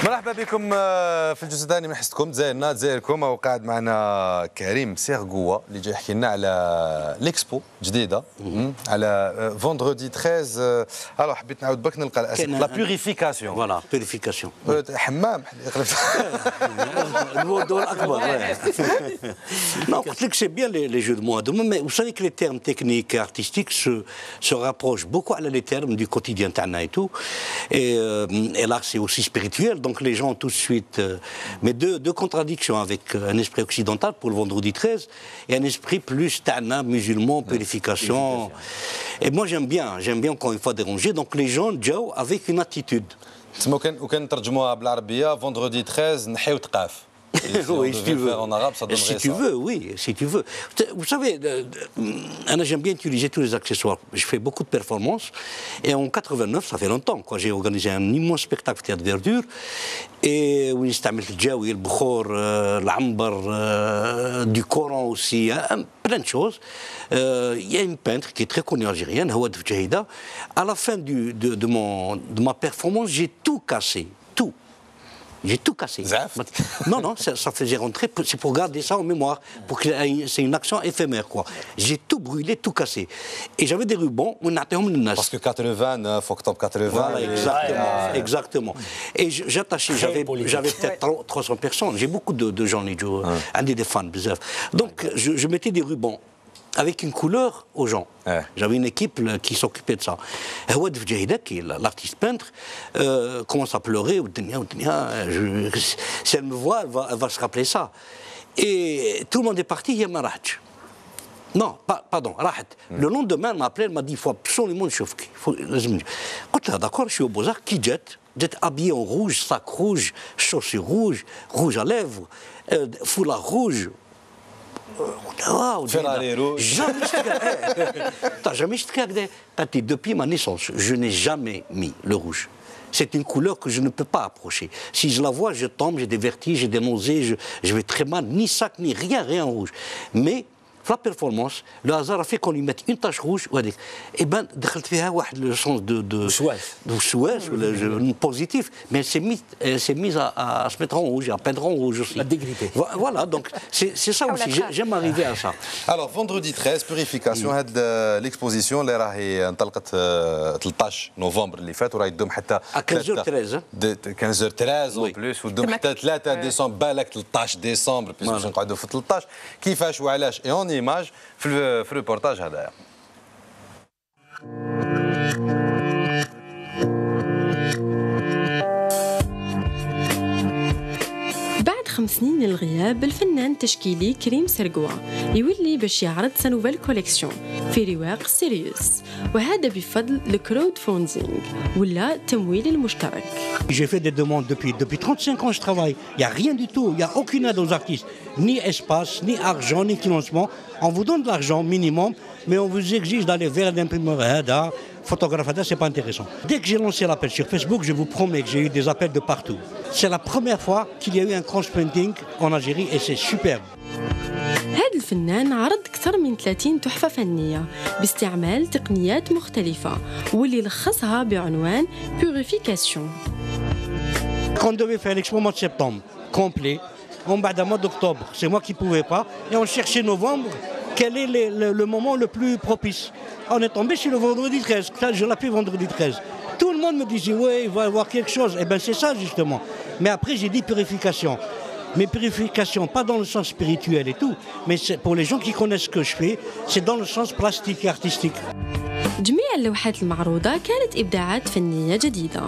مرحبا بكم في الجزء الثاني من حصتكم تزايركم وقاعد معنا كريم سيرغوا اللي جاي يحكي لنا على ليكسبو جديده على فوندردي 13. الو حبيت نعاود بك نلقى الاسم لا بيوريفيكاسيون فوالا بيوريفيكاسيون حمام الموضوع الاكبر. Non, قلت لك c'est bien les jeux de mots. Mais vous savez que les termes techniques et artistiques se rapprochent beaucoup à les termes du quotidien تاعنا et tout. Et l'art c'est aussi spirituel. Donc les gens tout de suite, mais deux contradictions avec un esprit occidental pour le vendredi 13 et un esprit plus tana, musulman, purification. Et moi j'aime bien encore une fois déranger. Donc les gens جاو avec une attitude. وكان نترجموها بالعربيه فوندردي 13 نحيو تقاف. Oui, si tu veux. En arabe, ça donnerait si tu ça. veux, oui, si tu veux. Vous savez, j'aime bien utiliser tous les accessoires. Je fais beaucoup de performances. Et en 89, ça fait longtemps, quoi. J'ai organisé un immense spectacle Théâtre Verdure. Et où نستعمل الجاوي, البخور, العنبر, du Coran aussi, plein de choses. Il y a une peintre qui est très connue algérienne, Hawad Fjahida. À la fin de ma performance, j'ai tout cassé. Tout. J'ai tout cassé. Non, ça faisait rentrer, c'est pour garder ça en mémoire, pour que c'est une action éphémère, quoi. J'ai tout brûlé, tout cassé. Et j'avais des rubans, on a parce que 89, octobre 80. Voilà, exactement. Et j'attachais, j'avais peut-être 300 personnes. J'ai beaucoup de gens, des fans, bizarre. Donc, je mettais des rubans avec une couleur aux gens. J'avais une équipe qui s'occupait de ça. Hawad Fjahida, qui est l'artiste peintre, commence à pleurer. Si elle me voit, elle va se rappeler ça. Et tout le monde est parti, il y a Maraj. Non, pardon, Rahat. Le lendemain, elle m'a appelé, elle m'a dit il faut absolument le chauffer. Quand là, d'accord, je suis au Beaux-Arts, qui jette habillé en rouge, sac rouge, chaussures rouges, rouge à lèvres, foulard rouge. Ferrari rouge. Jamais depuis ma naissance, je n'ai jamais mis le rouge. C'est une couleur que je ne peux pas approcher. Si je la vois, je tombe, j'ai des vertiges, j'ai des nausées, je vais très mal, ni sac, ni rien rouge. Mais la performance, le hasard a fait qu'on lui mette une tache rouge. Et ben, le sens de souhait, positif, mais elle s'est mise à se mettre en rouge, à peindre en rouge aussi. À dégripper. Voilà, donc c'est ça aussi, j'aime arriver à ça. Alors, vendredi 13, purification, l'exposition اللي راهي انطلقت 13 نوفمبر اللي فات وراهي تدوم حتى à 15h13 15h13 en plus وتدوم حتى 3 ديسمبر بالك 13 ديسمبر باش نقعدوا في 13 كيفاش وعلاش اي اون ايماج في الريبورتاج هذايا. بعد 5 سنين الغياب الفنان التشكيلي كريم سيرغوا يولي باش يعرض sa nouvelle collection في رواق سيريوس، وهذا بفضل الكراود فوندينغ ولا التمويل المشترك. J'ai fait des demandes depuis 35 ans je travaille. Il n'y a rien du tout, il n'y a aucune aide aux artistes, ni espace, ni argent, ni financement. On vous donne de l'argent minimum, mais on vous exige d'aller vers l'imprimeur photographe, c'est pas intéressant. Dès que j'ai lancé l'appel sur Facebook, je vous promets que j'ai eu des appels de partout. C'est la première fois qu'il y a eu un cross-printing en Algérie et c'est superbe. هذا الفنان عرض أكثر من 30 تحفة فنية باستعمال تقنيات مختلفة واللي لخصها بعنوان Purification. On devait faire l'expo au mois de septembre, complet. En bas d'un mois d'octobre, c'est moi qui ne pouvais pas. Et on cherchait novembre, quel est le moment le plus propice. On est tombé sur le vendredi 13, je l'appelle vendredi 13. Tout le monde me disait, oui, il va y avoir quelque chose. Eh bien, c'est ça, justement. Mais après, j'ai dit purification. Mais purification, pas dans le sens spirituel et tout, mais pour les gens qui connaissent ce que je fais, c'est dans le sens plastique et artistique. جميع اللوحات المعروضة كانت إبداعات فنية جديدة.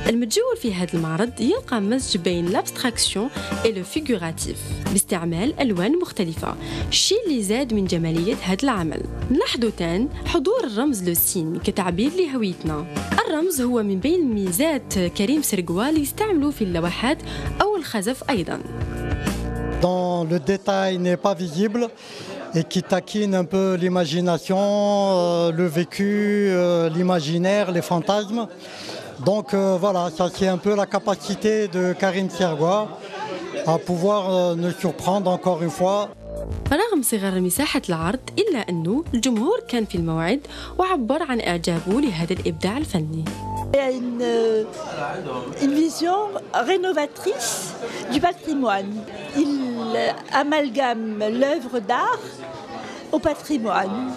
المتجول في هذا المعرض يلقى مزج بين الابستراكسيون والو فيغوراتيف باستعمال ألوان مختلفة، الشيء اللي زاد من جمالية هذا العمل. نلاحظوا تان حضور الرمز لو سين كتعبير لهويتنا. الرمز هو من بين ميزات كريم سيرغوا اللي يستعملوا في اللوحات أو الخزف أيضاً. Dont le détail n'est pas visible et qui taquine un peu l'imagination, le vécu, l'imaginaire, les fantasmes. Donc voilà, ça c'est un peu la capacité de Karim Siergoua à pouvoir nous surprendre encore une fois. رغم صغر مساحة العرض إلا أنه الجمهور كان في الموعد وعبر عن إعجابه لهذا الإبداع الفني. Une vision rénovatrice du patrimoine. Il amalgame l'œuvre d'art au patrimoine.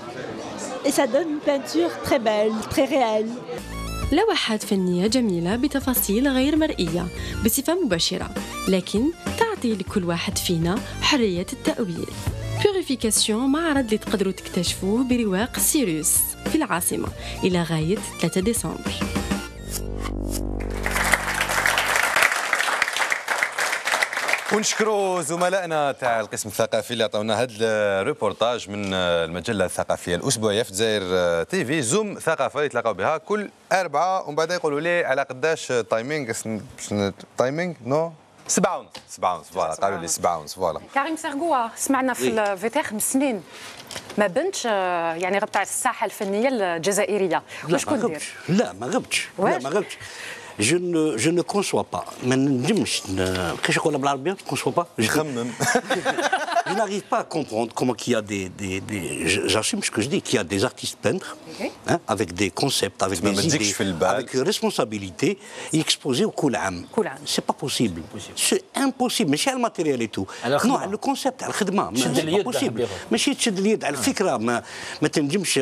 Et ça donne une peinture très belle, très réelle. لوحات فنية جميلة بتفاصيل غير مرئية بصفة مباشرة، لكن تعطي لكل واحد فينا حرية التأويل. بيوريفيكاسيون معرض اللي تقدروا تكتشفوه برواق سيروس في العاصمة إلى غاية 3 ديسمبر. ونشكروا زملائنا تاع القسم الثقافي اللي عطونا هذا الريبورتاج من المجله الثقافيه الاسبوعيه في الجزائر تي في زوم ثقافه اللي تلاقاو بها كل اربعاء، ومن بعد يقولوا لي على قداش تايمينغ نو 7 ونص فوالا، قالوا لي 7 ونص فوالا. كريم سرقوة سمعنا في الفيتير 5 سنين ما بنتش يعني غبت على الساحه الفنيه الجزائريه. واش كنت دير؟ لا ما غبتش. Je ne conçois pas. ما نجمش كيفاش نقولها بالعربيه؟ je ne conçois pas. Je n'arrive pas à comprendre comment il y a j'assume ce que je dis, qu'il y a des artistes peintres, hein, avec des concepts, avec des idées, avec une responsabilité, et exposés au كل عام. C'est pas possible. C'est impossible. ماشي على الماتيريال et tout. Non, le concept على الخدمه. C'est pas possible. ماشي تشد اليد على الفكره ما تنجمش.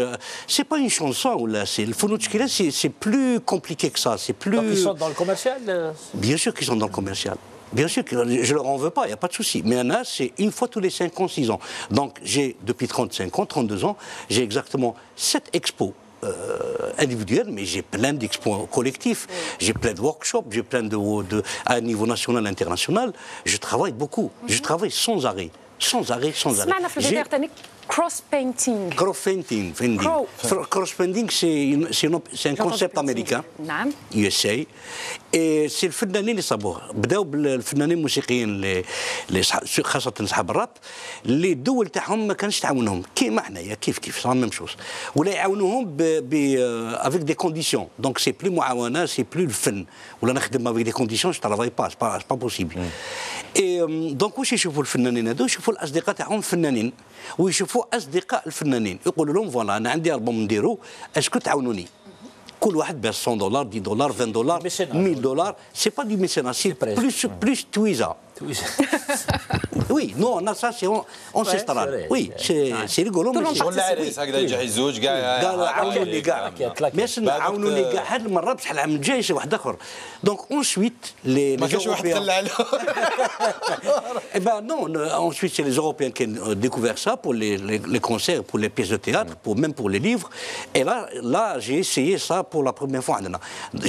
C'est pas une chanson ولا c'est الفنون التشكيليه c'est plus compliqué que ça. C'est plus. Donc ils sont dans le commercial. Bien sûr qu'ils sont dans le commercial. Bien sûr que je ne leur en veux pas, il n'y a pas de souci. Mais Anna, c'est une fois tous les 5 ans, 6 ans. Donc j'ai, depuis 35 ans, 32 ans, j'ai exactement 7 expos individuels, mais j'ai plein d'expos collectifs, j'ai plein de workshops, j'ai plein à un niveau national, international. Je travaille beaucoup, je travaille sans arrêt. Sans arrêt. Cross painting. Cross painting, c'est un concept américain. USA. Et c'est الفنانين اللي صابوه. بداوا بالفنانين الموسيقيين اللي خاصة أصحاب الراب اللي الدول تاعهم ما كانش تعاونهم كيما حنايا كيف سا ميم شوز ولا يعاونوهم avec des conditions. Donc c'est plus معاونة c'est plus الفن ولا نخدم avec des conditions je travaille pas c'est pas possible. Et donc واش يشوفوا الفنانين هذو يشوفوا الأصدقاء تاعهم فنانين ويشوفوا أصدقاء الفنانين يقولوا لهم فوالا أنا عندي ألبوم نديرو اسكو تعاونوني. كل واحد باس $100 $10 $20 $1000 c'est pas du mécénat c'est plus تويزا. Oui, non, on a ça, c'est ancestral. Oui, c'est rigolo. شغل العريس هكذا يجي زوج كاع قال عاونوا لي كاع ماشي عاونوا لي كاع هذه المره بصح العام الجاي شي واحد اخر. دونك اونسويت لي ما كاينش واحد طلع عليه. Eh ben non, ensuite c'est les Européens qui ont découvert ça pour les concerts, pour les pièces de théâtre, même pour les livres. Et là j'ai essayé ça pour la première fois.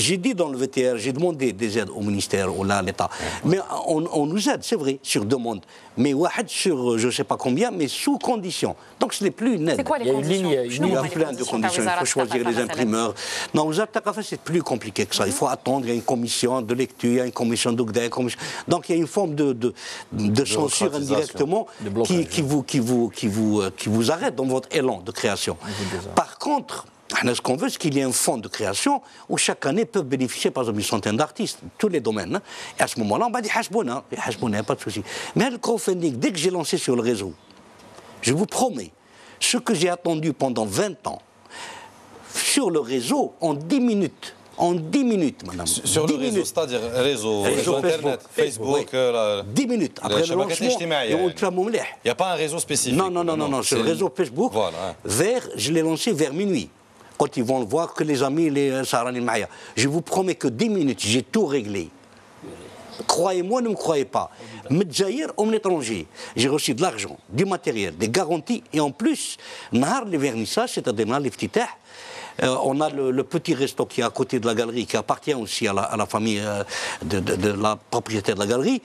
J'ai dit dans le VTR, j'ai demandé des aides au ministère ou à l'État. Mais on nous aide, c'est vrai, sur demande. Mais sur je ne sais pas combien, mais sous condition. Donc ce n'est plus une aide. C'est quoi les conditions? Il y a plein de conditions. Il faut choisir les imprimeurs. Non, aux Aptakafa, c'est plus compliqué que ça. Il faut attendre, il y a une commission de lecture, il y a une commission d'Ogda, donc il y a une forme de censure indirectement qui vous arrête dans votre élan de création. Par contre, ce qu'on veut, c'est qu'il y ait un fonds de création où chaque année peuvent bénéficier, par exemple, une centaine d'artistes, tous les domaines. Hein. Et à ce moment-là, on va dire Hashbona, il n'y a pas de souci. Mais le crowdfunding, dès que j'ai lancé sur le réseau, je vous promets, ce que j'ai attendu pendant 20 ans, sur le réseau, en 10 minutes, madame. Sur le réseau, c'est-à-dire réseau Internet, Facebook. 10 minutes. Après le lancement, il n'y a pas un réseau spécifique. Non. Sur le réseau Facebook, je l'ai lancé vers minuit. Quand ils vont le voir, que les amis, les Sarani Maya. Je vous promets que 10 minutes, j'ai tout réglé. Croyez-moi, ne me croyez pas. Medjaïr, homme étranger. J'ai reçu de l'argent, du matériel, des garanties. Et en plus, Nahar, les vernissages, c'est-à-dire les petits on a le petit resto qui est à côté de la galerie, qui appartient aussi à la famille de la propriétaire de la galerie.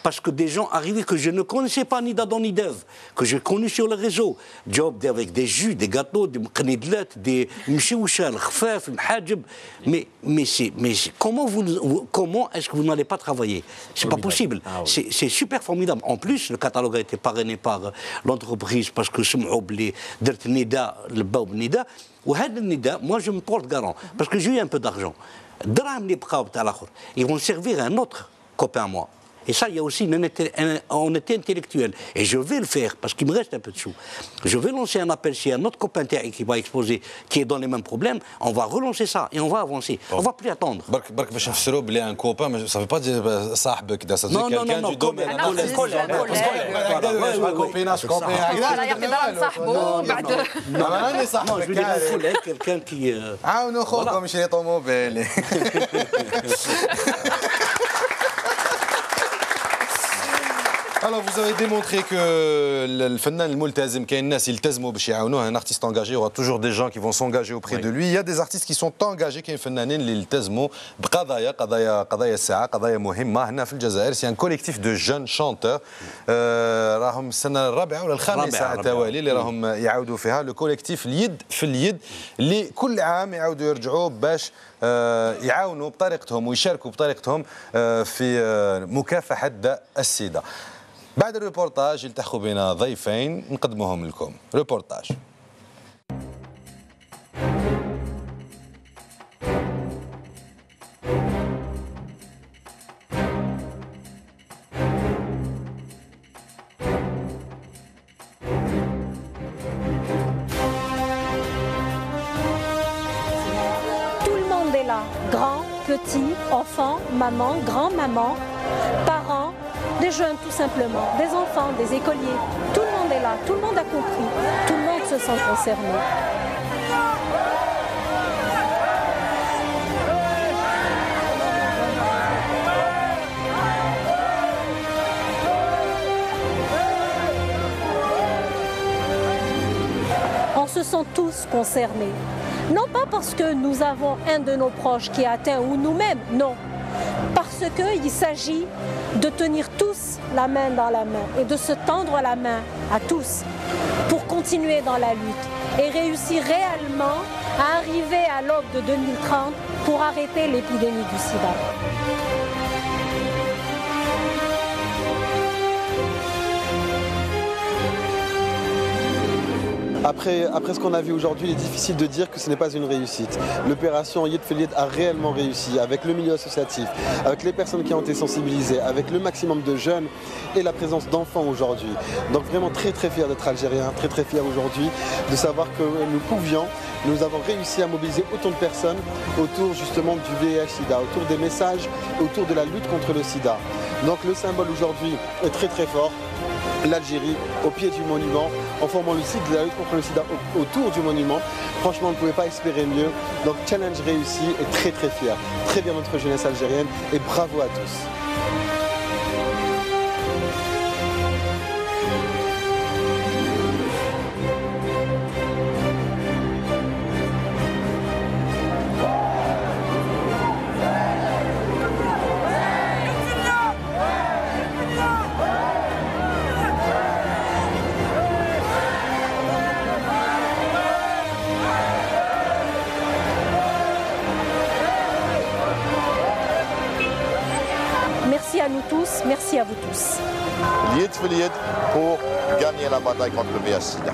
Parce que des gens arrivaient que je ne connaissais pas ni d'Adam ni d'Ève, que j'ai connu sur le réseau. Job avec des jus, des gâteaux, des mqnidlat, des mchioucha, le khfaf, le mhajib. Mais comment est-ce que vous n'allez pas travailler? C'est pas possible. C'est super formidable. En plus, le catalogue a été parrainé par l'entreprise parce que سمعوا بلي درت نداء لباو بالنداء وهذا النداء moi je me porte garant parce que j'ai eu un peu d'argent. الدراهم اللي بقاو تاع الاخر ils vont servir à un autre copain à moi. Et ça, il y a aussi une honnêteté intellectuelle. Et je vais le faire, parce qu'il me reste un peu de sous. Je vais lancer un appel chez un autre copain qui va exposer, qui est dans les mêmes problèmes. On va relancer ça et on va avancer. On ne va plus attendre. برك باش نفسروا بلي ان كوبان ça veut pas dire صاحبك ده ça veut dire quelqu'un du domaine. Quelqu'un qui عاونوا خوكم يشري طوموبيل. Alors, vous avez démontré que le Fennan, le Multazim, qu'il y a une nasse, il t'azmo b'chi yaounou, un artiste engagé, il y aura toujours des gens qui vont s'engager auprès de lui. Il y a des artistes qui sont engagés, qui sont Fennanin, il t'azmo قضايا ساعة, قضايا مهمة. هنا في الجزائر, c'est un collectif de jeunes chanteurs. راهم السنة الرابعة ولا الخامسة على التوالي اللي راهم يعاودوا فيها. le collectif اليد في اليد اللي كل عام يعاودوا يرجعوا باش يعاونوا بطريقتهم ويشاركوا بطريقتهم في مكافحة داء السيدة. بعد الريبورتاج يلتحقوا بنا ضيفين نقدموهم لكم. ريبورتاج. Tout le monde est là, grand, petit, enfant, maman, grand-maman, parents, des jeunes tout simplement, des enfants, des écoliers. Tout le monde est là, tout le monde a compris, tout le monde se sent concerné. On se sent tous concernés. Non pas parce que nous avons un de nos proches qui est atteint ou nous-mêmes, non. Parce qu'il s'agit de tenir tous la main dans la main et de se tendre la main à tous pour continuer dans la lutte et réussir réellement à arriver à l'aube de 2030 pour arrêter l'épidémie du sida. Après ce qu'on a vu aujourd'hui, il est difficile de dire que ce n'est pas une réussite. L'opération Yed Felied a réellement réussi avec le milieu associatif, avec les personnes qui ont été sensibilisées, avec le maximum de jeunes et la présence d'enfants aujourd'hui. Donc vraiment très très fier d'être algérien, très très fier aujourd'hui de savoir que nous avons réussi à mobiliser autant de personnes autour justement du VIH-Sida, autour des messages, autour de la lutte contre le sida. Donc le symbole aujourd'hui est très très fort. L'Algérie au pied du monument en formant le site de la lutte contre le sida autour du monument. Franchement, on ne pouvait pas espérer mieux. Donc challenge réussi et très très fier. Très bien notre jeunesse algérienne et bravo à tous. Merci à nous tous, merci à vous tous. Yed Felied pour gagner la bataille contre le VIH-Sida.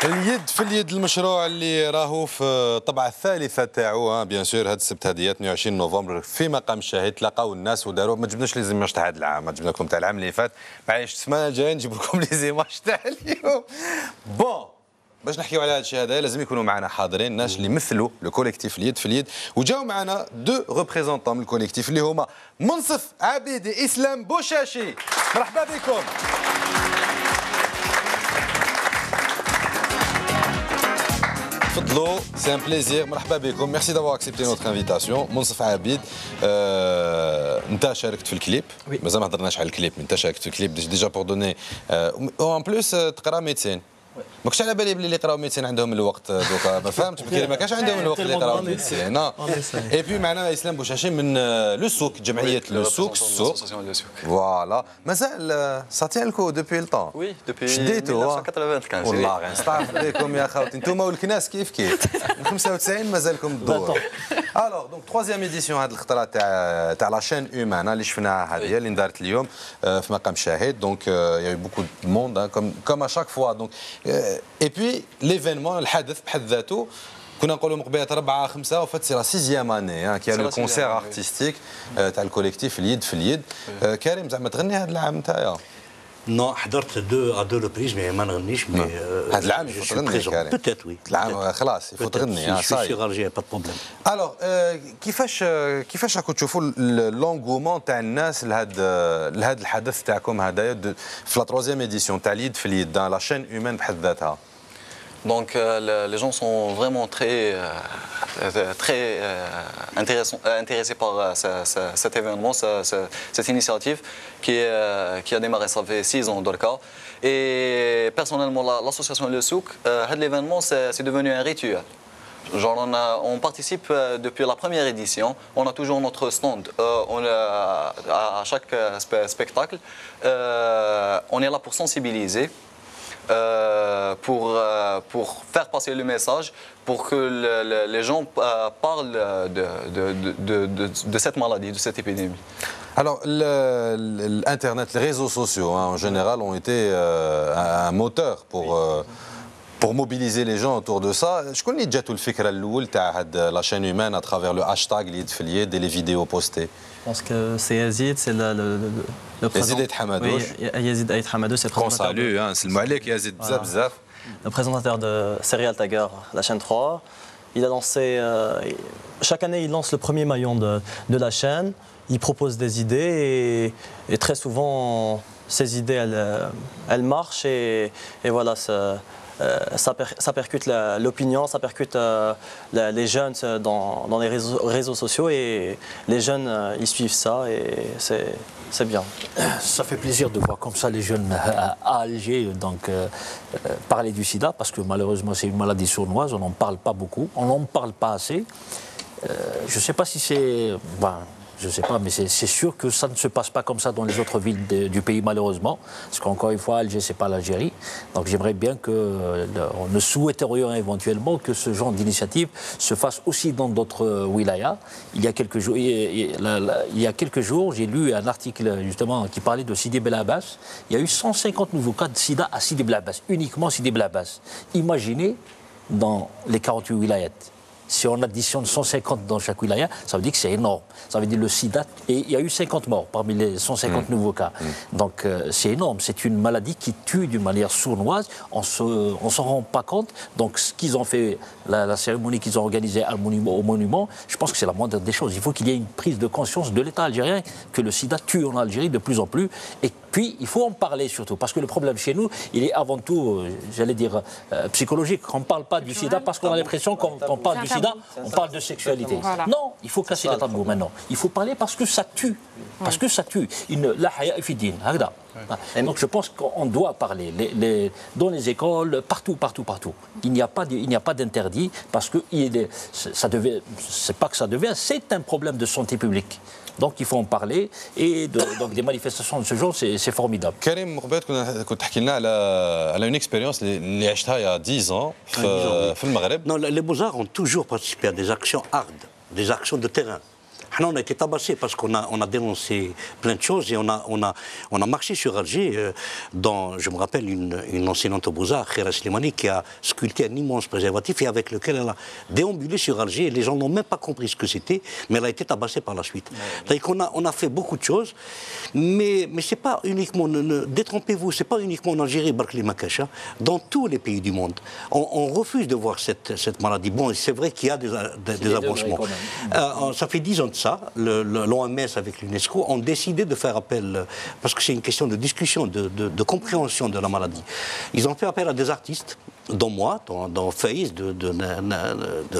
اليد في اليد المشروع اللي راهو في الطبعه الثالثه تاعو بيان سور هذا السبت هذه 22 نوفمبر في مقام الشاهد تلاقاو الناس وداروا ما جبناش لي زيماج تاع هذا العام ما جبنا لكم تاع العام اللي فات معليش السمانه الجايه نجيب لكم لي زيماج تاع اليوم بون باش نحكيو على هذا الشيء هذا لازم يكونوا معنا حاضرين الناس اللي يمثلوا لو كوليكتيف اليد في اليد وجاو معنا دو ريبريزونطون من الكوليكتيف اللي هما منصف عبيدي اسلام بوشاشي مرحبا بكم تفضلوا سي ان بليزير مرحبا بكم ميرسي دافوار اكسبتي نوتر انفيتاسيون منصف عبيد انت شاركت في الكليب مازال ما هضرناش على الكليب انت شاركت في الكليب ديجا بور دوني اون بلوس تقرا ميدسين ما كنتش على بالي بلي اللي يقراو ميدسين عندهم الوقت دوكا ما فهمتش بكري ما كانش عندهم الوقت اللي يقراو ميدسين اي بي معنا اسلام بوشاشي من لو سوق جمعيه لو سوق السوق فوالا مازال ساتيان الكو دوبوي الطون وي دوبوي شديتو 1995 والله غير نستعرف بكم يا خوتي انتوما والكناس كيف كيف من 95 مازالكم الدور الوغ دونك تروازيام ايديسيون هذه الخطره تاع لا شين هيومان اللي شفناها هذه اللي دارت اليوم في مقام شاهد دونك يا بوكو دو موند كوم ا شاك فوا دونك اي بي ليفينمون الحدث بحد ذاته كنا نقولوا مقبلات 4 5 وفات سي لا 6e année كي لو كونسير ارتستيك تاع الكوليكتيف اليد في اليد. كريم زعما تغني هذا العام نتايا؟ Non, حضرت à deux reprises mais ما نغنيش mais هذا العام يفوت تغني كريم. Peut-être oui. العام خلاص يفوت تغني صاي. Je suis sur Alger pas de problème. Alors كيفاش راكم تشوفوا لونغومون تاع الناس لهذا الحدث تاعكم هذايا في لا 3e édition تاع اليد في اليد لا شين هيومان بحد ذاتها؟ Donc les gens sont vraiment très intéressés par cet événement, cette initiative qui a démarré, ça fait 6 ans dans le cas. Et personnellement, l'association Le Souk, l'événement, c'est devenu un rituel. Genre on participe depuis la première édition, on a toujours notre stand à chaque spectacle. On est là pour sensibiliser. Pour faire passer le message, pour que les gens parlent de cette maladie, de cette épidémie. Alors, l'Internet, les réseaux sociaux en général ont été un moteur pour mobiliser les gens autour de ça. Je connais déjà tout le fikra l'oul de la chaîne humaine à travers le hashtag Lid Filied et les vidéos postées. Je pense que c'est Yazid, c'est le président. Yazid Aït Hamadouche. Oui, Yazid Aït Hamadouche, c'est le présentateur. Qu'on salue, c'est le Malik Yazid Bzaf. Le présentateur de Serial Tiger, la chaîne 3. Il a lancé. Chaque année, il lance le premier maillon de la chaîne. Il propose des idées et très souvent, ces idées, elles marchent et voilà. Ça percute l'opinion, ça percute les jeunes dans les réseaux sociaux et les jeunes ils suivent ça et c'est bien. Ça fait plaisir de voir comme ça les jeunes à Alger donc, parler du sida parce que malheureusement c'est une maladie sournoise, on n'en parle pas beaucoup, on n'en parle pas assez. Je ne sais pas si c'est... je ne sais pas, mais c'est sûr que ça ne se passe pas comme ça dans les autres villes du pays, malheureusement. Parce qu'encore une fois, Alger, ce n'est pas l'Algérie. Donc j'aimerais bien que, nous souhaiterions éventuellement que ce genre d'initiative se fasse aussi dans d'autres wilayas. Il y a quelques jours, j'ai lu un article justement qui parlait de Sidi Bel Abbas. Il y a eu 150 nouveaux cas de sida à Sidi Bel Abbas, uniquement Sidi Bel Abbas. Imaginez dans les 48 wilayas. Si on additionne 150 dans chaque wilaya, ça veut dire que c'est énorme. Ça veut dire le sida, et il y a eu 50 morts parmi les 150 nouveaux cas. Donc c'est énorme, c'est une maladie qui tue d'une manière sournoise, on s'en rend pas compte. Donc ce qu'ils ont fait, la cérémonie qu'ils ont organisée au monument, je pense que c'est la moindre des choses. Il faut qu'il y ait une prise de conscience de l'État algérien que le sida tue en Algérie de plus en plus. Et puis il faut en parler surtout, parce que le problème chez nous, il est avant tout, j'allais dire, psychologique. On ne parle pas du sida parce qu'on a l'impression qu'on parle du sida, on parle de sexualité. Voilà. Non, il faut casser les tabous maintenant. Il faut parler parce que ça tue. Parce que ça tue. La haya fi din, hagda. Donc je pense qu'on doit parler dans les écoles, partout. Il n'y a pas d'interdit parce que c'est pas que ça devient, c'est un problème de santé publique. Donc il faut en parler et donc des manifestations de ce genre c'est formidable. Karim قبيت كنت تحكي لنا على une expérience اللي عشتها il y a 10 ans في المغرب. Non, les Beaux-Arts ont toujours participé à des actions hard, des actions de terrain. On a été tabassés parce qu'on a dénoncé plein de choses et on a marché sur Alger. Je me rappelle une enseignante au Beaux-Arts, Khira Slimani, qui a sculpté un immense préservatif et avec lequel elle a déambulé sur Alger. Les gens n'ont même pas compris ce que c'était, mais elle a été tabassée par la suite. C'est-à-dire qu'on a fait beaucoup de choses, mais c'est pas uniquement, détrompez-vous, c'est pas uniquement en Algérie, Barclay Makacha, dans tous les pays du monde. On refuse de voir cette maladie. Bon, c'est vrai qu'il y a des avancements. Ça fait 10 ans de ça, l'OMS avec l'UNESCO ont décidé de faire appel, parce que c'est une question de discussion, de compréhension de la maladie. Ils ont fait appel à des artistes, dont moi, dans Faïs, de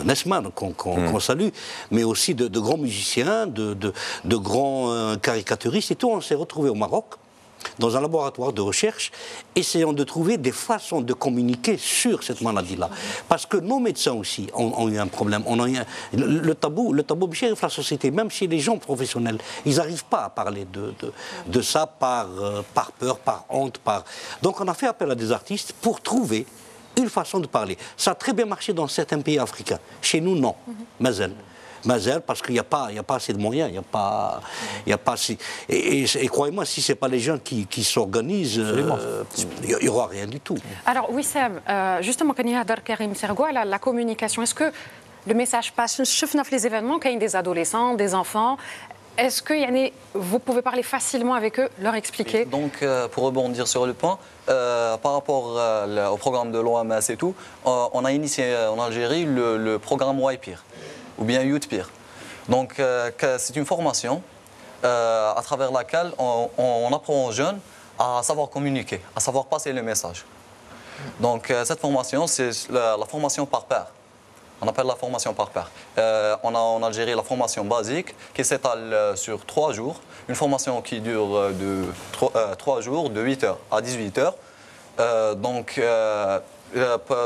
Nesman, qu'on salue, mais aussi de grands musiciens, de grands caricaturistes et tout. On s'est retrouvés au Maroc, dans un laboratoire de recherche, essayant de trouver des façons de communiquer sur cette maladie-là. Parce que nos médecins aussi ont eu un problème. Le tabou, la société, même chez les gens professionnels, ils n'arrivent pas à parler de ça par peur, par honte. Donc on a fait appel à des artistes pour trouver une façon de parler. Ça a très bien marché dans certains pays africains. Chez nous, non. Mazel. Mazel, parce qu'il n'y a pas assez de moyens, il n'y a pas assez. Et croyez-moi, si ce n'est pas les jeunes qui s'organisent, il n'y aura rien du tout. Alors, Wissam, justement, quand il y a Karim Sergoua, la communication, est-ce que le message passe? Je vois dans les événements, quand il y a des adolescents, des enfants. Est-ce que vous pouvez parler facilement avec eux, leur expliquer? Donc, pour rebondir sur le point, par rapport au programme de l'OMS et tout, on a initié en Algérie le programme YPIR, ou bien YouthPIR. Donc, c'est une formation à travers laquelle on apprend aux jeunes à savoir communiquer, à savoir passer le message. Donc, cette formation, c'est la formation par pair. On appelle la formation par pair. On a en Algérie la formation basique qui s'étale sur 3 jours. Une formation qui dure de 3 jours, de 8h à 18h. Donc,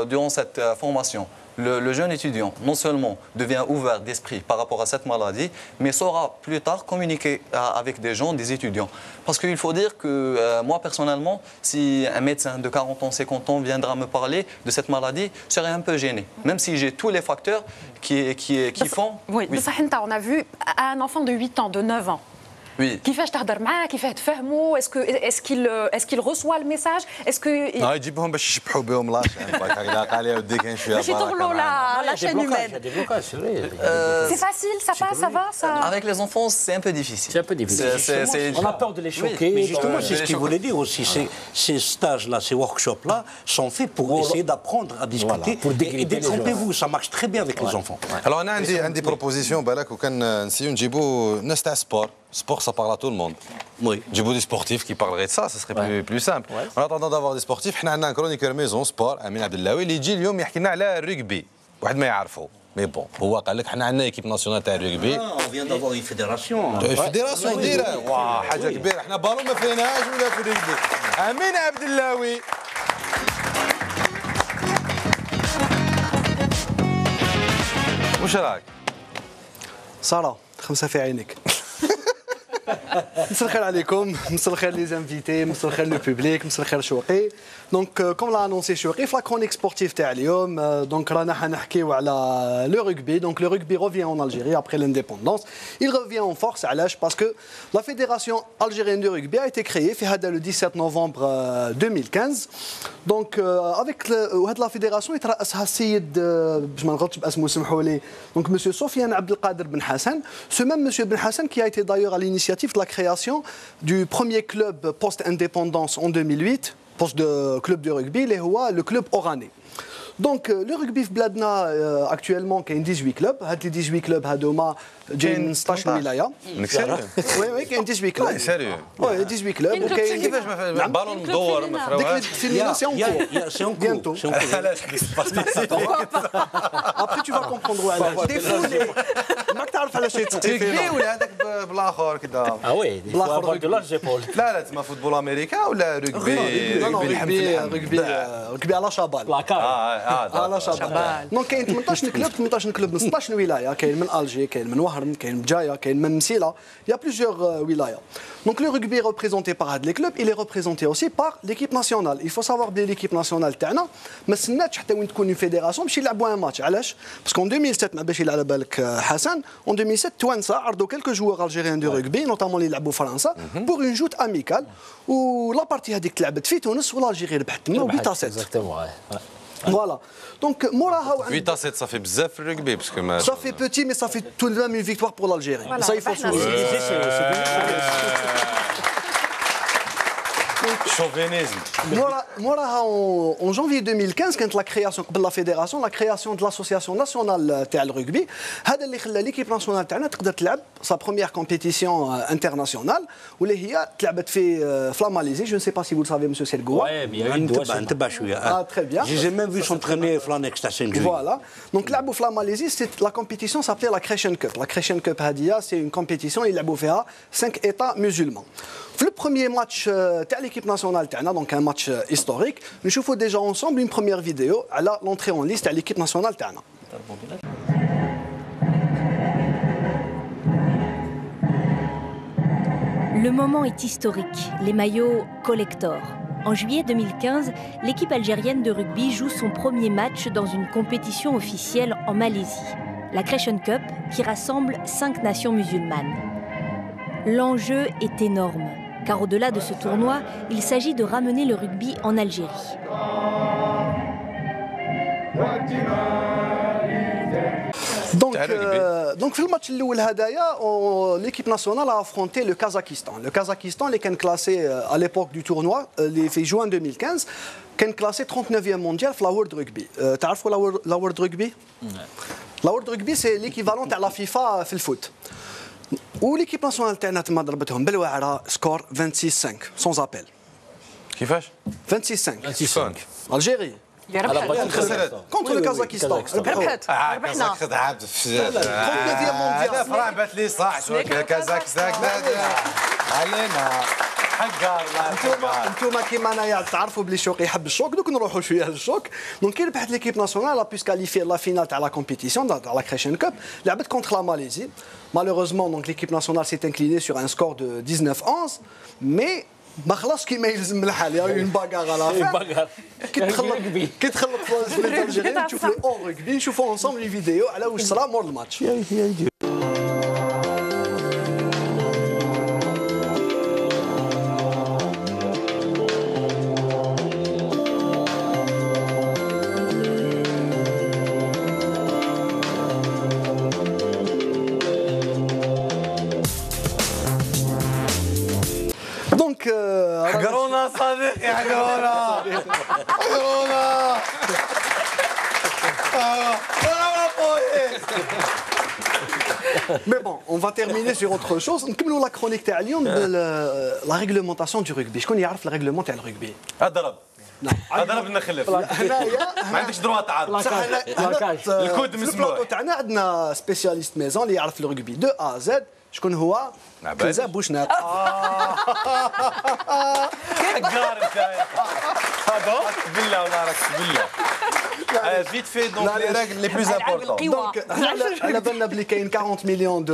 durant cette formation, le jeune étudiant, non seulement devient ouvert d'esprit par rapport à cette maladie, mais saura plus tard communiquer avec des gens, des étudiants. Parce qu'il faut dire que moi, personnellement, si un médecin de 40 ans, 50 ans viendra me parler de cette maladie, je serais un peu gêné. Même si j'ai tous les facteurs qui font... Oui, mais ça, on a vu un enfant de 8 ans, de 9 ans. Oui. كيفاش تهضر معاه كيفاش تفهموا est-ce qu'il reçoit le message est-ce que يجيبهم باش يشبحوا بهم لاشين هكذا قال لي ودي كاين شويه باش يطولوا la chaîne humaine. C'est facile, ça passe, ça va ça... Avec les enfants, c'est un peu difficile. C'est un peu difficile. On a peur de les choquer. Mais justement, c'est ce qu'il voulait dire aussi. Ces stages-là, ces workshops-là sont faits pour essayer d'apprendre à discuter. Et détrompez-vous, ça marche très bien avec les enfants. Alors, on a عندي proposition بالك وكان نسيو نجيبوا ناس تاع سبور. Sport, ça parle à tout le monde. Oui. Du bout des sportifs qui parleraient de ça, ça serait plus simple. En attendant d'avoir des sportifs, on a un chroniqueur maison sport, Amin Abdellaoui, اللي يجي اليوم يحكي لنا على الرugby. واحد ما يعرفه. Mais bon, هو قال لك حنا عندنا ايكيب ناسيونال تاع الرugby. On vient d'avoir une fédération. فيدراسيون ديرها. واه حاجه كبيره، حنا بالون ما فيناش ولا في الرugby. Amin Abdellaoui. واش راك؟ سارة 5 في عينك. مساء الخير عليكم، مساء الخير لي زانفيتي، مساء الخير لو بوبليك، مساء الخير شوقي. دونك كوم لا انونسي شوقي في لا كرونيك سبورتيف تاع اليوم، دونك رانا حنحكيو على لو رugby. دونك لو rugby revient en Algérie après l'indépendance. Il revient en force علاش؟ parce que la fédération algérienne de rugby a été créée في هذا le 17 novembre 2015. دونك avec هاد لا فيدراسيون يترأسها السيد باش ما نغلطش باسمه سمحوا لي، دونك مسيو سفيان عبد القادر بن حسن. Ce même monsieur Ben Hassan qui a été d'ailleurs à l'initiative de la création du premier club post-indépendance en 2008, poste de club de rugby, le club oranais. Donc le rugby في بلادنا actuellement كاين 18 كلوب. هاد لي 18 كلوب هادوما جايين من 16 ولايه. وي كاين 18 كلوب. سيريو. وي 18 كلوب وكاين كيفاش ما بالون مدور ما فراوهاش. C'est en cours. Après tu vas comprendre علاش. ماك تعرف علاش تيكبي ولا هذاك بالاخر كذا. Ah oui, il faut avoir de large épaules. لا تسمى فوتبول امريكا ولا رugby رugby على شابال. على شابال. دونك كاين 18 كلوب من 16 ولايه، كاين من الجي، كاين من وهران، كاين من بجايه، كاين من مسيله. Il y a plusieurs wilayas. Donc le rugby est représenté par les clubs, il est représenté aussi par l'équipe nationale. Il faut savoir bien l'équipe nationale تاعنا ما سناتش حتى وين تكون فيدراسيون باش يلعبوا ان ماتش. علاش؟ باسكو en 2007 ما باش على بالك حسن، en 2007 توانسه عرضوا quelques joueurs algériens de rugby notamment اللي يلعبوا فرنسا pour une joute amicale ولا بارتي هذيك تلعبت في تونس والالجيري ربحت تما 8-7. Voilà. Donc موراها 8-7 ça fait بزاف في الرugby parce que ça fait petit mais ça fait tout de même une victoire pour l'Algérie. Ça il faut souligner. Chauvinisme. موراها en janvier 2015 كانت la création قبل la fédération, la création de l'association nationale تاع الرugby. هذا اللي خلى ليكيب ناسيونال تاعنا تقدر تلعب sa première compétition internationale واللي هي تلعبت في la Malaisie. Je ne sais pas si vous le savez monsieur Sergoua. Ouais, bien نتبع شويه. Ah très bien. J'ai même vu s'entraîner في l'annexe تاع Saint-Louis. Voilà. Donc لعبوا في la Malaisie, c'est la compétition s'appelait la Crescent Cup. La Crescent Cup هذه c'est une compétition يلعبوا فيها 5 États musulmans. في le premier match تاع l'équipe nationale تاعنا, donc un match historique, نشوفوا déjà ensemble une première vidéo على l'entrée en liste تاع l'équipe nationale تاعنا. Le moment est historique, les maillots collector. En juillet 2015, l'équipe algérienne de rugby joue son premier match dans une compétition officielle en Malaisie. la Crescent Cup qui rassemble 5 nations musulmanes. L'enjeu est énorme, car au-delà de ce tournoi, il s'agit de ramener le rugby en Algérie. Donc, في الماتش الاول هدايا l'équipe nationale a affronté le Kazakhstan. Le Kazakhstan اللي كان classé à l'époque du tournoi اللي في juin 2015 كان classé 39e mondial في la World Rugby. تعرفوا la World Rugby؟ La World Rugby c'est l'équivalent تاع la FIFA في الفوت. وليكيب ناسيونال تاعنا تما ضربتهم بالواعره سكور 26-5 sans appel. كيفاش؟ 26-5 الجيري كونتر الكازاخستان ربحت ربحنا هذا فرح بات لي صح شو كازاخستان علينا حقار انتوما كيما انايا تعرفوا بلي الشوق يحب الشوك دوك نروحوا شويه للشوك دونك كي ربحت ليكيب ناسيونال بيس كاليفي لا فينال تاع لا كومبيتيسيون تاع لا كريشن كاب لعبت كونتر لا ماليزي malheureusement donc l'équipe nationale s'est inclinée sur un score de 19-11 mais ما خلاص كيما يلزم الحال يا اون باغار على لا كي تخلط في الجزائر تشوف لي اون رugby نشوفوا انصومبل لي فيديو على واش صرا مور الماتش. حقرونا صديقي حقرونا حقرونا Mais bon, on va terminer sur autre chose. نكملوا لا كرونيك تاع اليوم لا ريغلومونطاسيون دو رugby. شكون يعرف الريغلومون تاع الرugby؟ اضرب اضرب نخلف هنايا ما عندكش دروا تعرض الكود مسموح. في تاعنا عندنا سبيسياليست ميزون اللي يعرف الرugby دو ا زد. شكون هو؟ كنزه بوشناق. حقار نتايا هذا بالله ولا راك بالله فيت في دونك لي ريغل لي بلوز امبورطون دونك على بالنا بلي كاين 40 مليون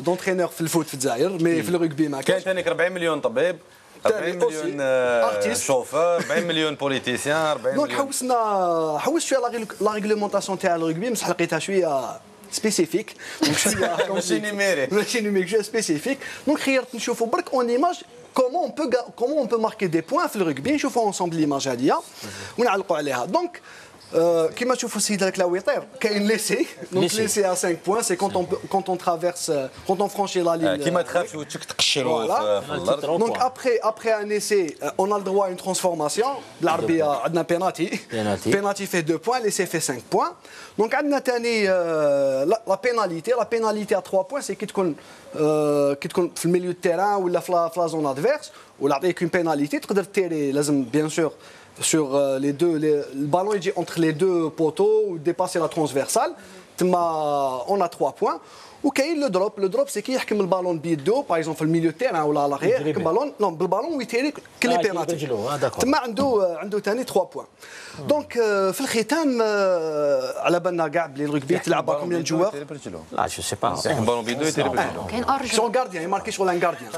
دونترينور في الفوت في الجزائر مي في الرugby ما كاين ثاني 40 مليون طبيب 40 مليون شوفور 40 مليون بوليتيسيان 40 مليون دونك حوست شويه لا ريغلومونطاسيون تاع الرugby بصح لقيتها شويه سبيسيفيك دونك شويه ماشي نيميريك ماشي نيميريك شويه سبيسيفيك دونك خيرت نشوفوا برك اون ايماج comment on peut marquer des points في الرugby نشوفوا انصومبل ليماج هذه ونعلقوا عليها دونك كيما تشوفوا السيد هذاك لا ويطير كاين ليسي دونك ليسي ا 5 بوين سي quand on traverse quand on franchit la ligne كيما تخافش وتشك تقشروا في الارض دونك après un essai on a le droit à une transformation بالعربيه عندنا بينالتي في 2 بوين ليسي في 5 بوين دونك عندنا ثاني لا بينالتي ا 3 بوين سي كي تكون في الميليو تيران ولا في لا زون ادفيرس ولا عطيك اون بينالتي تقدر تيري لازم بيان سور sur les deux, le ballon il est entre les deux poteaux ou dépasser la transversale. On a 3 points. وكاين لو دروب سي كي يحكم البالون بيدو باغ اكزومبل في الميليو تيران ولا على غير يحكم البالون نو بالبالون ويتيري كلي بينالتي تما عنده ثاني 3 بوان دونك في الختام على بالنا كاع بلي الرugby تلعب كومبيان جوار لا جو سي با البالون بيدو يتيري برجلو كاين ارجل سون غارديان يماركي شغل ان غارديان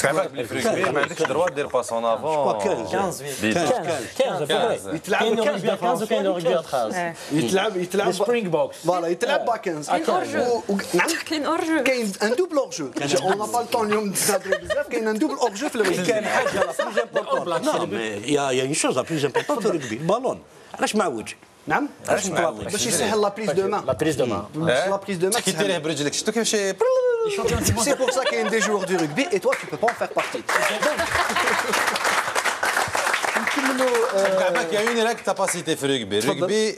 كيفاش بلي في الرugby ما عندكش دروا دير باس اون افون 15 يتلعب 15 وكاين رugby 13 يتلعب سبرينغ بوكس فوالا يتلعب با 15 كاين ارجل كاين ان دوبل اورجو اون با لو طون اليوم نهضروا بزاف كاين ان دوبل اورجو في الرugby كاين حاجه لا بلوز امبورطون يا اون شوز لا بلوز امبورطون في الرugby البالون علاش معوج نعم باش يسهل لا بريز دو مان لا بريز دو مان لا بريز دو مان كي ديريه برجلك شفتو كيفاش سي بور سا كاين دي جوور دو رugby اي توا tu peux pas en faire partie Il y a une règle capacité في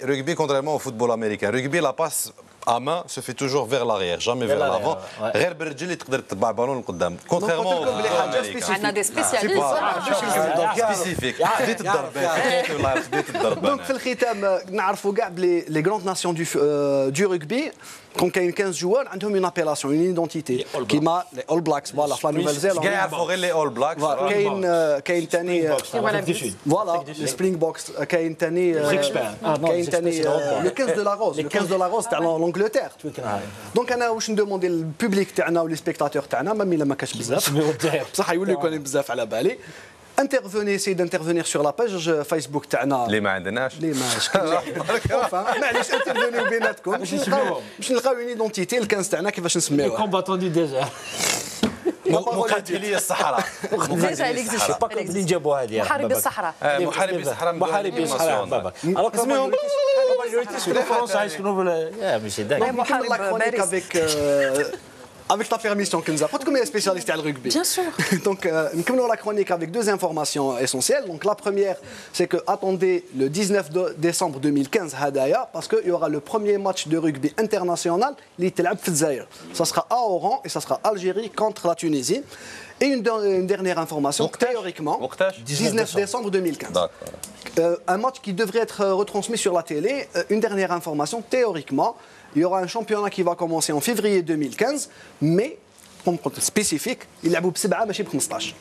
rugby contrairement au football américain. Rugby la passe à main se fait toujours vers l'arrière, jamais vers l'avant. غير بالرجل تقدر تطبع بالون لقدام. Contrairement au football américain. عندنا دي سبيسياليست spécifique. خديت الضربة. دونك في الختام نعرفوا كاع بلي لي غروند ناسيون دو رugby كون كاين 15 جوار عندهم اون ابيلاسيون اون ايدونتيتي كيما لي اول بلاكس فوالا في نوفيل زيلاند كاع يعرفوا غير لي اول بلاكس. كاين ثاني فوالا لي سبرينغ بوكس كاين ثاني لو 15 دو لا روز لو 15 دو لا روز تاع لونجلتير دونك انا واش ندوموندي للبوبليك تاعنا ولي سبيكتاتور تاعنا ميم الا ما كاش بزاف بصح يوليو كاين بزاف على بالي intervenez, essayez d'intervenir sur la page Facebook تاعنا اللي ما عندناش معليش انترفونيو بيناتكم باش نلقاو اون ايدونتيتي الكنز تاعنا كيفاش نسميوها كومباتون دي ديزير مقاتلي الصحراء ديجا اكزيست با كوم اللي جابوا هذه محاربي الصحراء محاربي الصحراء محاربي الصحراء بابا alors que majorité sur فرنسا يسكنوا يا ماشي داك محارب باريس Avec ta permission, Kenza, quand tu es spécialiste à le rugby. Bien sûr. Donc, nous commençons la chronique avec deux informations essentielles. Donc, la première, c'est que attendez le 19 décembre 2015, Hadaya, parce qu'il y aura le premier match de rugby international, l'Itlab Fzaïr. Ça sera à Oran et ça sera Algérie contre la Tunisie. Et une dernière information, théoriquement, 19 décembre 2015. Un match qui devrait être retransmis sur la télé. Une dernière information, théoriquement, il y aura un championnat qui va commencer en février 2015, mais, comme spécifique, il y a beaucoup de 7 ماشي ب 15.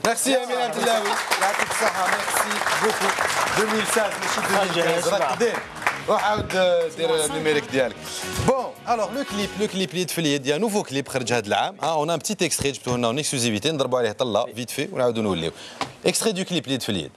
Merci Amine Abdellaoui. يعطيك الصحة. Merci beaucoup. 2016 ماشي 2015. راك دير. وعاود دير النيميريك ديالك. Bon, alors le clip اللي في اليد, il y a un nouveau clip خرج هذا العام. On a un petit extrait جبتوه لنا en exclusivité, نضربوا عليه طلة vite fait ونعاودوا نوليو. Extrait du clip اللي في اليد.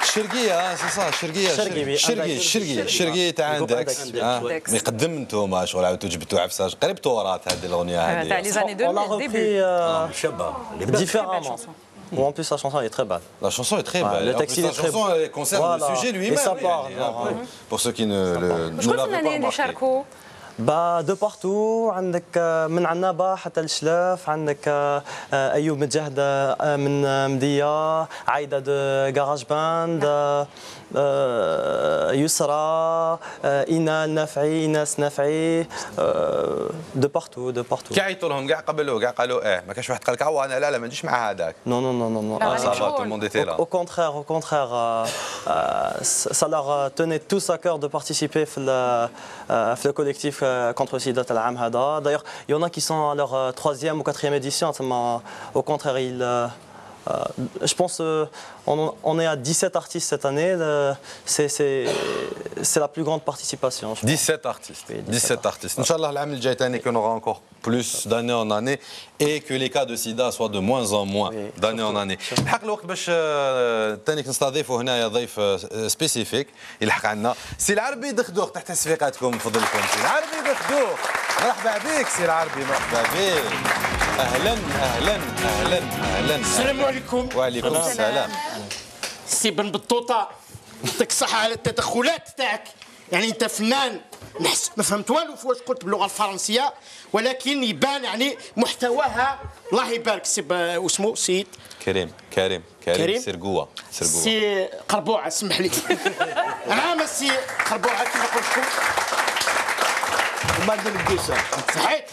الشرقية سي صا الشرقية تاع عندك ما يقدم انتوما شغل عاودتوا جبتوا عفسه قريب تورات هذه الاغنيه هذه تاع لي زاني 2000 ديبي شابه différemment. Bon, en plus, la chanson est très belle. La chanson est très belle. Le texte est très beau. La chanson concerne le sujet lui-même. Et ça part. Pour ceux qui ne l'avaient pas remarqué. با دو بارتو عندك من عنابه حتى الشلاف عندك ايوب مجاهد من مديه عايده دو جراج باند يسرى ايناس نافعي دو بارتو كاع عيطوا لهم كاع قبلوا كاع قالوا ما كانش واحد قال لك انا لا ما نجيش مع هذاك نو صافا تو الموند ايتي لا au contraire ça leur tenait tous à cœur de participer في le collectif contre le sida العام هذا. D'ailleurs, il y en a qui sont à leur 3e ou 4e édition. Au contraire, je pense on est à 17 artistes cette année. C'est la plus grande participation. 17 artistes. 17 artistes. Inch'Allah, l'année الجاي تاني qu'on aura encore plus d'année en année et que les cas de sida soient de moins en moins d'année en année. الحق الوقت باش تاني نستضيفوا هنايا ضيف سبيسيفيك يلحق عنا سي العربي دخدوخ تحت تصفيقاتكم فضلكم سي العربي دخدوخ. مرحبا بك سي العربي مرحبا بك. اهلا اهلا اهلا اهلا. السلام عليكم. وعليكم السلام. سي بن بطوطه يعطيك الصحه على التدخلات تاعك. يعني انت فنان نحس ما فهمت والو في واش قلت باللغه الفرنسيه ولكن يبان يعني محتواها الله يبارك سي واسمو سيد كريم سرقوه سي قربوعه سمح لي نعم سي قربوعه كيما قلت لكم وما ندير القيسه صحيت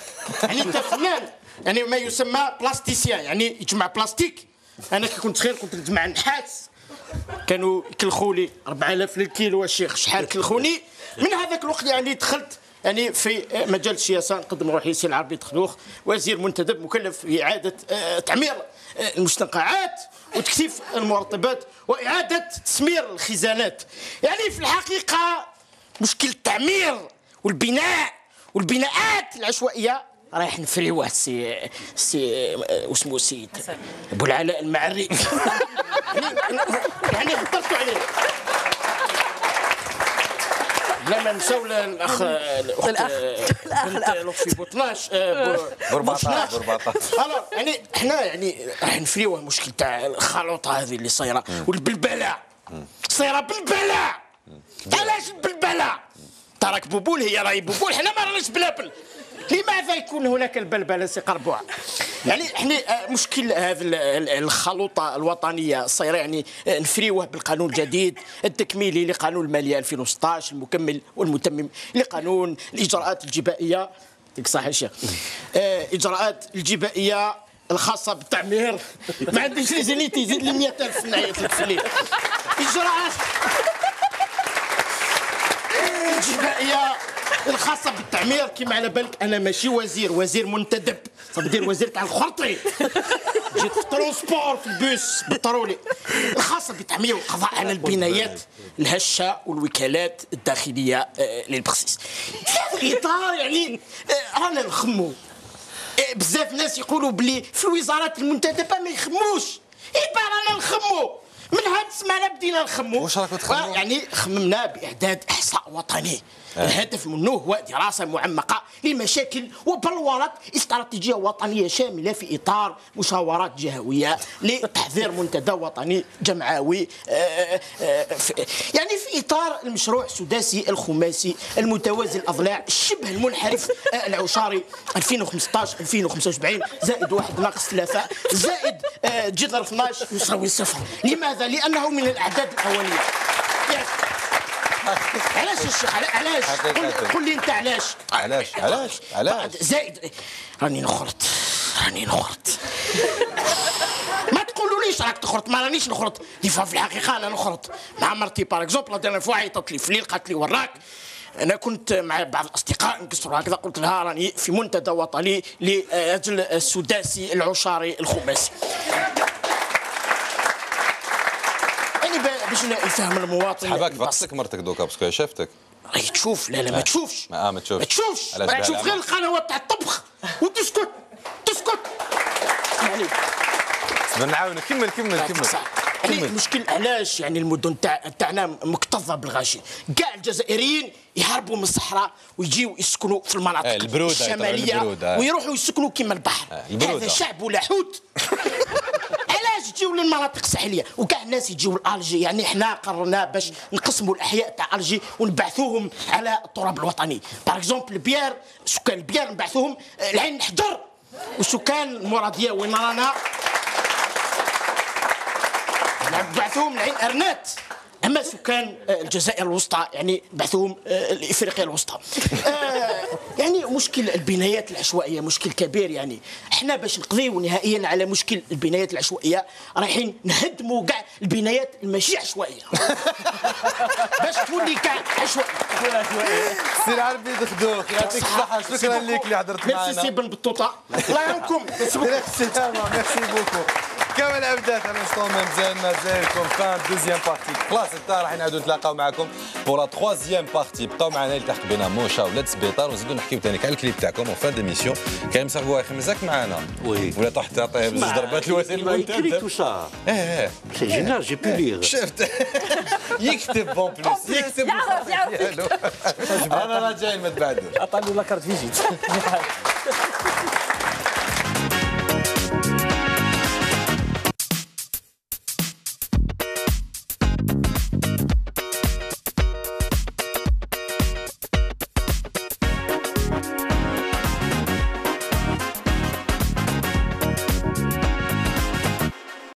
يعني انت فنان يعني ما يسمى بلاستيسيان يعني يجمع بلاستيك. انا كي كنت صغير كنت نجمع نحاس كانوا يكلخوا لي 4000 للكيلو الشيخ شحال كلخوني. من هذاك الوقت يعني دخلت يعني في مجال السياسه نقدم روحي سي العربي دخدوخ وزير منتدب مكلف باعاده تعمير المستنقعات وتكثيف المرطبات واعاده تسمير الخزانات. يعني في الحقيقه مشكل التعمير والبناءات العشوائيه رايح نفريوه سي واسمو سيد ابو العلاء المعري يعني هضرتوا عليه. لا ما نساو الاخ لطفي بوطناش برباطه يعني احنا يعني راح نفريوه المشكل تاع الخلوطه هذه اللي صايره والبلبله صايره بالبله. علاش البلبله؟ تراك بوبول هي راهي بوبول حنا ما راناش بلابل لماذا يكون هناك البلبله سي قربوعه؟ يعني احنا مشكل هذه الخلوطه الوطنيه الصايره يعني نفريوه بالقانون الجديد التكميلي لقانون الماليه 2016 المكمل والمتمم لقانون الاجراءات الجبائيه. يعطيك الصحه يا شيخ. اجراءات الجبائيه الخاصه بالتعمير ما عنديش لي زينيتي يزيد لي 100,000 في نهايه الفليل. اجراءات الجبائيه الخاصه بالتعمير كما على بالك انا ماشي وزير منتدب صدير وزير تاع الخرطي جيت في ترونسبور في البوس بترولي الخاصه بالتعمير والقضاء على البنايات الهشه والوكالات الداخليه للبخسيس. في هذا الاطار يعني رانا نخمو بزاف ناس يقولوا بلي في الوزارات المنتدبه ما يخموش رانا نخمو من هاد السمانه بدينا نخمو. واش راكم تخمو؟ يعني خممنا باعداد احصاء وطني. الهدف منه هو دراسه معمقه للمشاكل وبلورة استراتيجيه وطنيه شامله في اطار مشاورات جهويه لتحضير منتدى وطني جمعوي يعني في اطار المشروع السداسي الخماسي المتوازي الاضلاع الشبه المنحرف العشاري 2015 2075 زائد 1 ناقص 3 زائد جذر 12 يساوي 0. لماذا؟ لانه من الاعداد الاوليه. علاش الشيخ علاش؟ قل لي انت علاش زائد راني نخرط ما تقولوليش راك تخرط ما رانيش نخرط في الحقيقه انا نخرط مع مرتي باغ اكزومبل لا ديرنا فوا عيطت لي في الليل قالت لي وراك انا كنت مع بعض الاصدقاء نقصروا هكذا قلت لها راني في منتدى وطني لاجل السداسي العشاري الخماسي. باش يفهم المواطن. حباك بقصك مرتك دوكا باسكو شافتك. راهي تشوف لا ما تشوفش. ما تشوفش. راهي تشوف غير القنوات تاع الطبخ وتسكت. يعني نعاونك كمل. يعني المشكل علاش يعني المدن تاعنا مكتظه بالغاشي. كاع الجزائريين يهربوا من الصحراء ويجيو يسكنوا في المناطق الشماليه ويروحوا يسكنوا كما البحر. هذا شعب ولا حوت. علاش تجيو للمناطق الساحليه وكاع الناس يجيو لالجي؟ يعني احنا قررنا باش نقسموا الاحياء تاع الجي ونبعثوهم على التراب الوطني. باغ اكزومبل البيار سكان البيار نبعثوهم العين حجر وسكان المراديه وين رانا نبعثوهم العين ارنات. اما سكان الجزائر الوسطى يعني بعثوهم لافريقيا الوسطى. يعني مشكل البنايات العشوائيه مشكل كبير. يعني احنا باش نقضيو نهائيا على مشكل البنايات العشوائيه رايحين نهدموا كاع البنايات الماشي عشوائيه باش تولي كاع عشوائيه. سير عربي دخدوخ يعطيك الصحه. شكرا لك اللي حضرت معنا. ميرسي سي بن بطوطه الله يعاونكم. ميرسي بوكو. كما العبدات على الانستون مازالنا جايكم فان دوزيام بارتي خلاص حتى راح نعاودوا نتلاقاو معكم بور لا تروازيام بارتي. بقاو معنا يلتحق بنا موشا ولاد سبيطار ونزيدوا نحكيو ثاني على الكليب تاعكم وفان ديميسيون. كريم سرقوا يخمزك معنا ولا طحت تعطيه بزوج ضربات الوسائل المنتدب. سي جينيال جي بو لير. شفت يكتب بون بلوس يكتب. انا راجعين ما تبعدوش. عطاني لا كارت فيزيت.